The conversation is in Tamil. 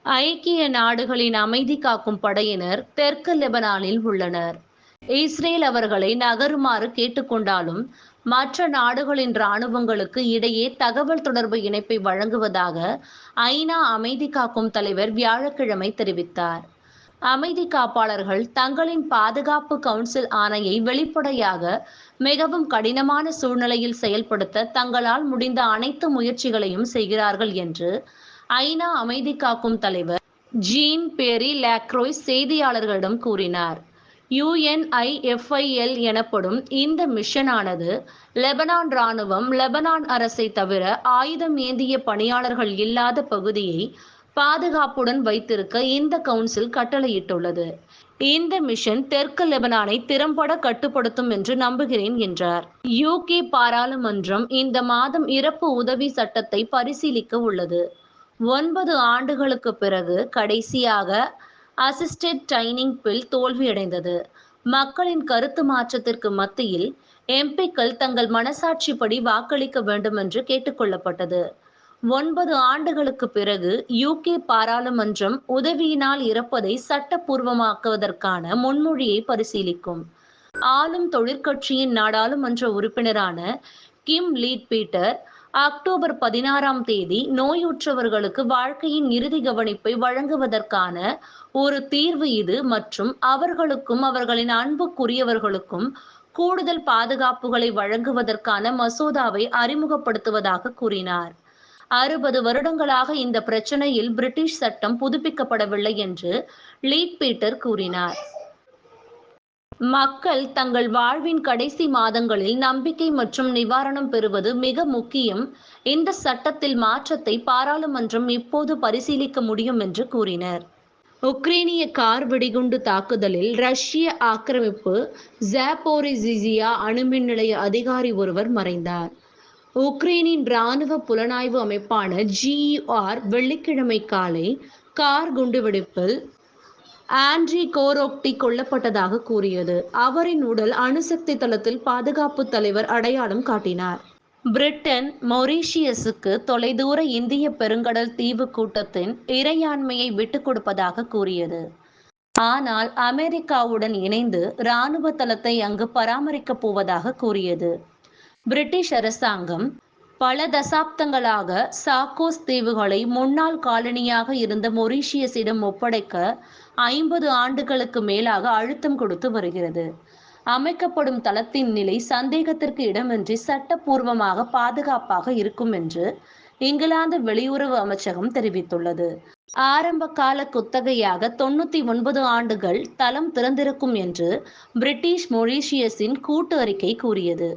ஐக்கிய நாடுகளின் அமைதி காக்கும் படையினர் தெற்கு லெபனானில் உள்ளனர். இஸ்ரேல் அவர்களை நகருமாறு கேட்டுக்கொண்டாலும் மற்ற நாடுகளின் இராணுவங்களுக்கு இடையே தகவல் தொடர்பு இணைப்பை வழங்குவதாக ஐநா அமைதி காக்கும் தலைவர் வியாழக்கிழமை தெரிவித்தார். அமைதி காப்பாளர்கள் தங்களின் பாதுகாப்பு கவுன்சில் ஆணையை வெளிப்படையாக மிகவும் கடினமான சூழ்நிலையில் செயல்படுத்த தங்களால் முடிந்த அனைத்து முயற்சிகளையும் செய்கிறார்கள் என்று ஐநா அமைதி காக்கும் தலைவர் ஜீன் பேரி லாக்ரோய் செய்தியாளர்களிடம் கூறினார். UNIFIL எனப்படும் இந்த மிஷனானது லெபனான் இராணுவம் லெபனான் அரசை தவிர ஆயுதம் ஏந்திய பணியாளர்கள் இல்லாத பகுதியை பாதுகாப்புடன் வைத்திருக்க இந்த கவுன்சில் கட்டளையிட்டுள்ளது. இந்த மிஷன் தெற்கு லெபனானை திறம்பட கட்டுப்படுத்தும் என்று நம்புகிறேன் என்றார். UK பாராளுமன்றம் இந்த மாதம் இறப்பு உதவி சட்டத்தை பரிசீலிக்க உள்ளது. 9 ஆண்டுகளுக்கு பிறகு கடைசியாக அசிஸ்டட் டைனிங் பில் தோல்வியடைந்தது. மக்களின் கருத்து மாற்றத்திற்கு மத்தியில் எம்பிக்கள் தங்கள் மனசாட்சிப்படி வாக்களிக்க வேண்டும் என்று கேட்டுக்கொள்ளப்பட்டது. 9 ஆண்டுகளுக்கு பிறகு UK பாராளுமன்றம் உதவியினால் இறப்பதை சட்டப்பூர்வமாக்குவதற்கான முன்மொழியை பரிசீலிக்கும். ஆளும் தொழிற்கட்சியின் நாடாளுமன்ற உறுப்பினரான கிம் லீட்பீட்டர் அக்டோபர் 16ஆம் தேதி நோயுற்றவர்களுக்கு வாழ்க்கையின் இறுதி கவனிப்பை வழங்குவதற்கான ஒரு தீர்வு இது மற்றும் அவர்களுக்கும் அவர்களின் அன்புக்குரியவர்களுக்கும் கூடுதல் பாதுகாப்புகளை வழங்குவதற்கான மசோதாவை அறிமுகப்படுத்துவதாக கூறினார். 60 வருடங்களாக இந்த பிரச்சனையில் பிரிட்டிஷ் சட்டம் புதுப்பிக்கப்படவில்லை என்று லீட்பீட்டர் கூறினார். மக்கள் தங்கள் வாழ்வின் கடைசி மாதங்களில் நம்பிக்கை மற்றும் நிவாரணம் பெறுவது மிக முக்கியம். இந்த சட்டத்தில் மாற்றத்தை பாராளுமன்றம் இப்போது பரிசீலிக்க முடியும் என்று கூறினர். உக்ரைனிய கார் வெடிகுண்டு தாக்குதலில் ரஷ்ய ஆக்கிரமிப்பு ஜாபோரிஜியா அணுமின் நிலைய அதிகாரி ஒருவர் மறைந்தார். உக்ரைனின் இராணுவ புலனாய்வு அமைப்பான GER வெள்ளிக்கிழமை காலை கார் குண்டுவெடிப்பில் ஆண்ட்ரி கோரோக்டி கொல்லப்பட்டதாக கூறியது. அவரின் உடல் அணுசக்தி தளத்தில் பாதுகாப்பு தலைவர் அடையாளம் காட்டினார். பிரிட்டன் மொரீஷியஸுக்கு தொலைதூர இந்திய பெருங்கடல் தீவு கூட்டத்தின் இறையாண்மையை விட்டுக் கொடுப்பதாக கூறியது. ஆனால் அமெரிக்காவுடன் இணைந்து இராணுவ தளத்தை அங்கு பராமரிக்கப் போவதாக கூறியது. பிரிட்டிஷ் அரசாங்கம் பல தசாப்தங்களாக சாக்கோஸ் தீவுகளை முன்னாள் காலனியாக இருந்த மொரீஷியஸிடம் ஒப்படைக்க 50 ஆண்டுகளுக்கு மேலாக அழுத்தம் கொடுத்து வருகிறது. அமைக்கப்படும் தளத்தின் நிலை சந்தேகத்திற்கு இடமின்றி சட்டப்பூர்வமாக பாதுகாப்பாக இருக்கும் என்று இங்கிலாந்து வெளியுறவு அமைச்சகம் தெரிவித்துள்ளது. ஆரம்ப கால குத்தகையாக 99 ஆண்டுகள் தளம் திறந்திருக்கும் என்று பிரிட்டிஷ் மொரீஷியஸின் கூட்டு அறிக்கை கூறியது.